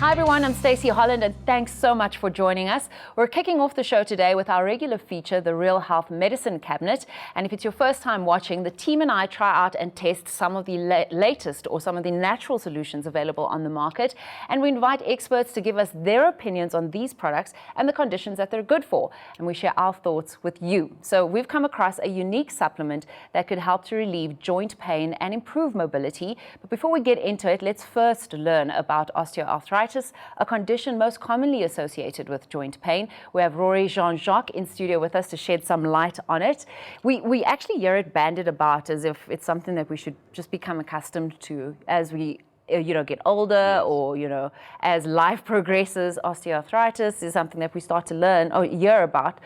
Hi everyone, I'm Stacey Holland and thanks so much for joining us. We're kicking off the show today with our regular feature, the Real Health Medicine Cabinet. And if it's your first time watching, the team and I try out and test some of the latest or some of the natural solutions available on the market. And we invite experts to give us their opinions on these products and the conditions that they're good for. And we share our thoughts with you. So we've come across a unique supplement that could help to relieve joint pain and improve mobility. But before we get into it, let's first learn about osteoarthritis, a condition most commonly associated with joint pain. We have Rory Jean-Jacques in studio with us to shed some light on it. We actually hear it bandied about as if it's something that we should just become accustomed to as we get older, or, as life progresses. Osteoarthritis is something that we start to learn or hear about.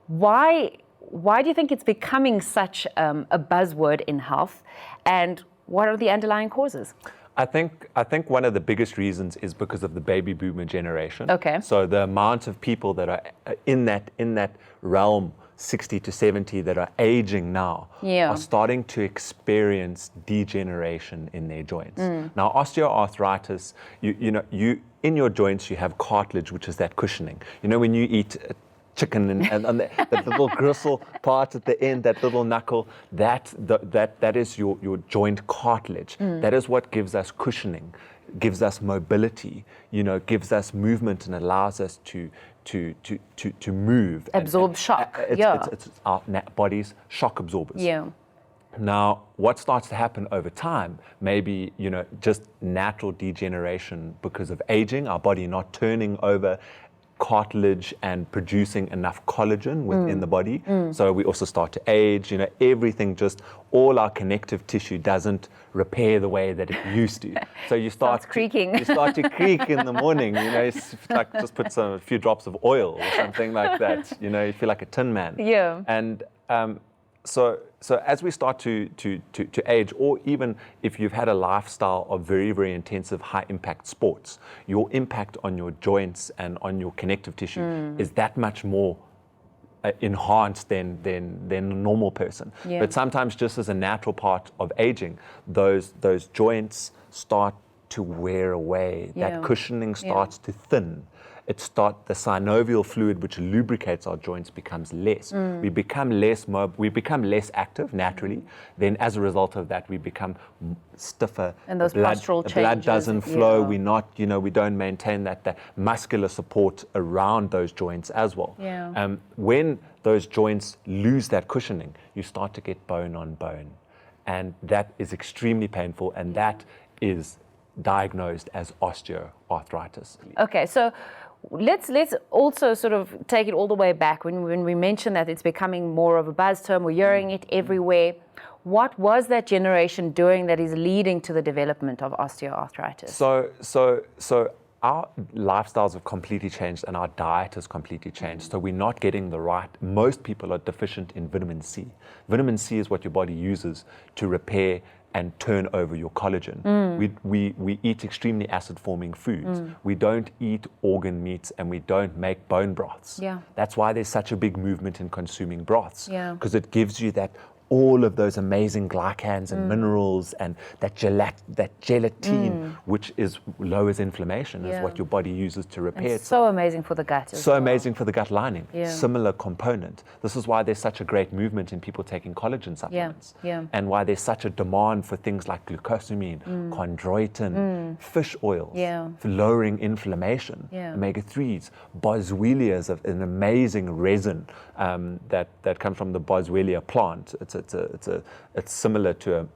Why do you think it's becoming such a buzzword in health, and what are the underlying causes? I think one of the biggest reasons is because of the baby boomer generation. Okay. So the amount of people that are in that realm, 60 to 70, that are aging now, are starting to experience degeneration in their joints. Now, osteoarthritis, you in your joints you have cartilage, which is that cushioning. When you eat chicken and that little gristle part at the end, that little knuckle, that is your joint cartilage. That is what gives us cushioning, gives us mobility, gives us movement and allows us to move. Absorb shock. It's our body's shock absorbers. Yeah. Now, what starts to happen over time, maybe, just natural degeneration because of aging, our body not turning over cartilage and producing enough kollagen within the body. So we also start to age, everything, just all our connective tissue doesn't repair the way that it used to. So you start creaking. You start to creak in the morning, it's like just put a few drops of oil or something like that. You feel like a tin man. Yeah. And so as we start to age, or even if you've had a lifestyle of very, very intensive, high-impact sports, your impact on your joints and on your connective tissue is that much more enhanced than a normal person. Yeah. But sometimes, just as a natural part of aging, those joints start to wear away. That cushioning starts to thin. The synovial fluid, which lubricates our joints, becomes less. We become less mobile, we become less active naturally. Then as a result of that, we become stiffer. And those postural changes. Blood doesn't flow. We're not, we don't maintain that muscular support around those joints as well. Yeah. When those joints lose that cushioning, you start to get bone on bone. And that is extremely painful, and that is diagnosed as osteoarthritis. Okay, so let's also sort of take it all the way back. When we mention that it's becoming more of a buzz term, we're hearing it everywhere. What was that generation doing that is leading to the development of osteoarthritis? So our lifestyles have completely changed, and our diet has completely changed. So we're not getting the right. Most people are deficient in vitamin C. Vitamin C is what your body uses to repair and turn over your collagen. We eat extremely acid-forming foods. We don't eat organ meats, and we don't make bone broths. Yeah. That's why there's such a big movement in consuming broths, because Yeah. it gives you all of those amazing glycans and minerals, and that gelatin, which lowers inflammation, is what your body uses to repair it's so amazing for the gut. So amazing for the gut lining. Yeah. Similar component. This is why there's such a great movement in people taking collagen supplements. Yeah. And why there's such a demand for things like glucosamine, chondroitin, fish oils, for lowering inflammation, omega-3s. Boswellia is an amazing resin that comes from the Boswellia plant. It's similar to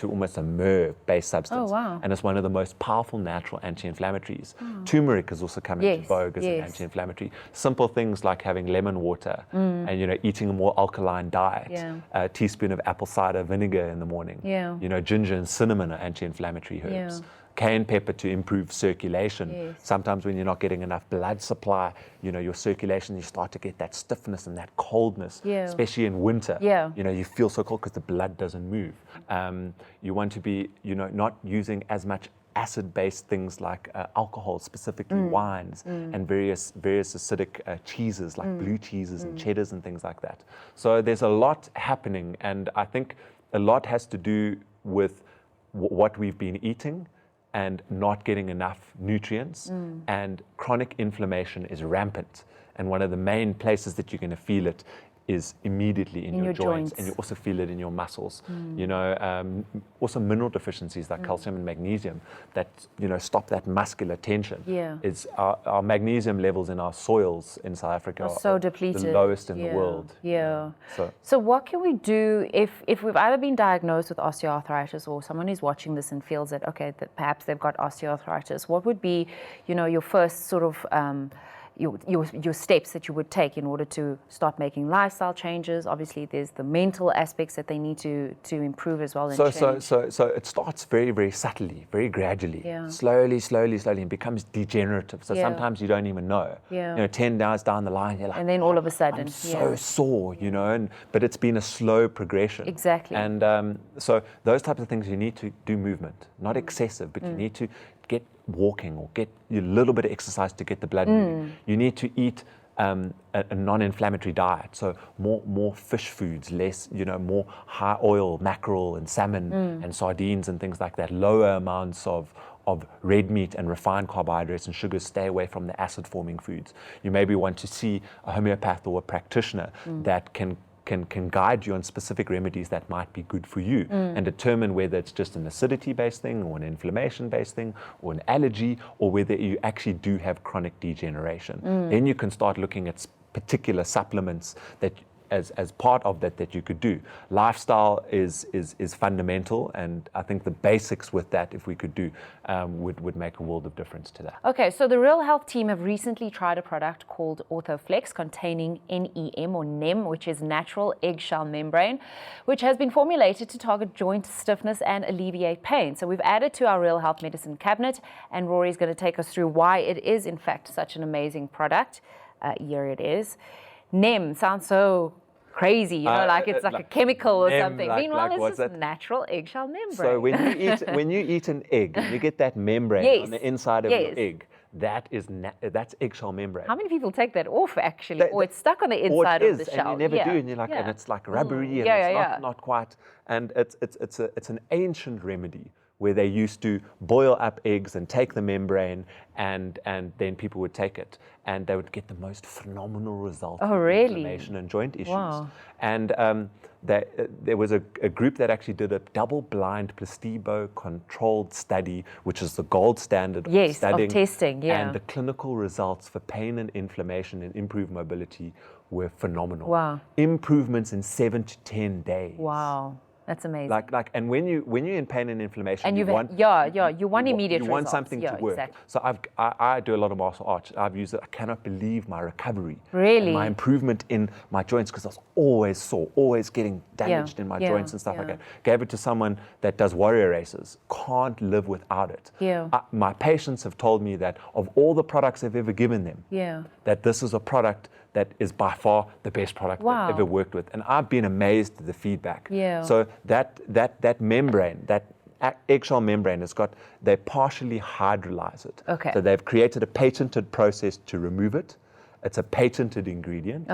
almost a myrrh-based substance. Oh, wow. And it's one of the most powerful natural anti-inflammatories. Turmeric has also come into vogue as an anti-inflammatory. Simple things like having lemon water and eating a more alkaline diet. A teaspoon of apple cider vinegar in the morning. Ginger and cinnamon are anti-inflammatory herbs. Cayenne pepper to improve circulation. Sometimes when you're not getting enough blood supply, your circulation, you start to get that stiffness and that coldness, especially in winter. You feel so cold because the blood doesn't move. You want to be, not using as much acid-based things like alcohol, specifically wines, and various acidic cheeses like blue cheeses and cheddars and things like that. So there's a lot happening, and I think a lot has to do with what we've been eating and not getting enough nutrients, and chronic inflammation is rampant. And one of the main places that you're going to feel it is immediately in your joints, and you also feel it in your muscles. You know, also mineral deficiencies like calcium and magnesium that, you know, stop that muscular tension. It's our magnesium levels in our soils in South Africa are so depleted, the lowest in the world. So what can we do if we've either been diagnosed with osteoarthritis, or someone who's watching this and feels that, okay, that perhaps they've got osteoarthritis? What would be, you know, your first sort of your steps that you would take in order to start making lifestyle changes? Obviously, there's the mental aspects that they need to improve as well. So it starts very, very subtly, very gradually, slowly, and becomes degenerative. So sometimes you don't even know. You know, 10 hours down the line, you're like, and then all of a sudden, I'm so sore, you know, but it's been a slow progression. Exactly. And so those types of things, you need to do movement, not excessive, but you need to get walking or get a little bit of exercise to get the blood moving. You need to eat a non-inflammatory diet, so more fish foods, less, you know, more high oil, mackerel and salmon and sardines and things like that, lower amounts of red meat and refined carbohydrates and sugars. Stay away from the acid forming foods. You maybe want to see a homeopath or a practitioner that can guide you on specific remedies that might be good for you, and determine whether it's just an acidity-based thing or an inflammation-based thing or an allergy, or whether you actually do have chronic degeneration. Then you can start looking at particular supplements that as part of that you could do. Lifestyle is fundamental, and I think the basics with that, if we could do, would make a world of difference to that. Okay, so the Real Health team have recently tried a product called Ortho-Flex containing NEM or NEM, which is natural eggshell membrane, which has been formulated to target joint stiffness and alleviate pain. So we've added to our Real Health medicine cabinet, and Rory's going to take us through why it is in fact such an amazing product. Here it is. NEM sounds so crazy, you know, like it's like a chemical or something. Meanwhile, it's just natural eggshell membrane. So when you eat an egg, you get that membrane on the inside of your egg. That's eggshell membrane. How many people take that off actually, or it's stuck on the inside of the shell? And you never do, and you're like, and it's like rubbery, and it's not quite. And it's an ancient remedy where they used to boil up eggs and take the membrane, and then people would take it, and they would get the most phenomenal results with inflammation and joint issues. And there was a group that actually did a double-blind, placebo-controlled study, which is the gold standard of studying, of testing, and the clinical results for pain and inflammation and improved mobility were phenomenal. Improvements in 7 to 10 days. That's amazing. And when you're in pain and inflammation, and you want immediate results. You want something to work. Exactly. So I do a lot of martial arts. I've used it. I cannot believe my recovery. Really? And my improvement in my joints, because I was always sore, always getting damaged in my joints and stuff like that. Gave it to someone that does warrior races. Can't live without it. My patients have told me that of all the products I've ever given them, that this is a product that is by far the best product I've ever worked with. And I've been amazed at the feedback. So that membrane, that eggshell membrane they partially hydrolyze it. So they've created a patented process to remove it. It's a patented ingredient.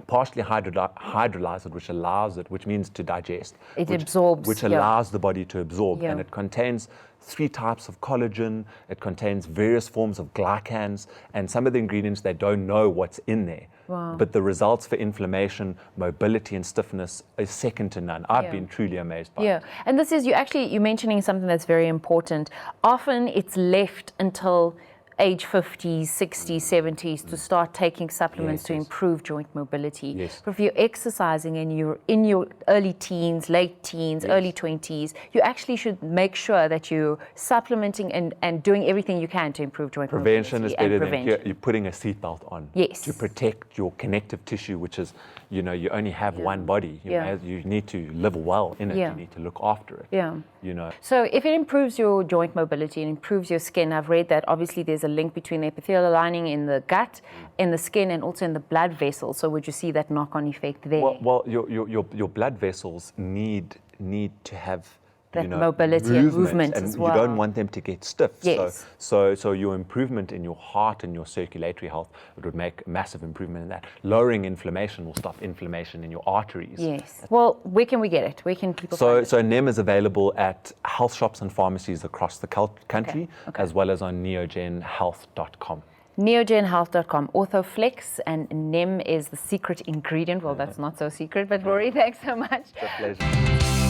Partially hydrolyze it, which means to digest. It absorbs. Which allows the body to absorb. And it contains 3 types of kollagen. It contains various forms of glycans, and some of the ingredients, they don't know what's in there. But the results for inflammation, mobility and stiffness is second to none. I've been truly amazed by it. And this is, you're mentioning something that's very important. Often it's left until age 50s, 60s, 70s to start taking supplements to improve joint mobility. But if you're exercising and you're in your early teens, late teens, early 20s, you actually should make sure that you're supplementing and doing everything you can to improve joint mobility. Prevention is better than you're putting a seatbelt on to protect your connective tissue, which is, you know, you only have one body. You need to live well in it. You need to look after it. You know. So if it improves your joint mobility and improves your skin, I've read that obviously there's a link between the epithelial lining in the gut, in the skin, and also in the blood vessels. So would you see that knock-on effect there? Well, your blood vessels need to have that mobility and movement and as well. you don't want them to get stiff. Yes. So your improvement in your heart and your circulatory health, it would make a massive improvement in that. Lowering inflammation will stop inflammation in your arteries. Yes. Well, where can we get it? Where can people find it? So NEM is available at health shops and pharmacies across the country, as well as on neogenhealth.com. Neogenhealth.com, Ortho-Flex, and NEM is the secret ingredient. Well, that's not so secret, but Rory, thanks so much. It's a pleasure.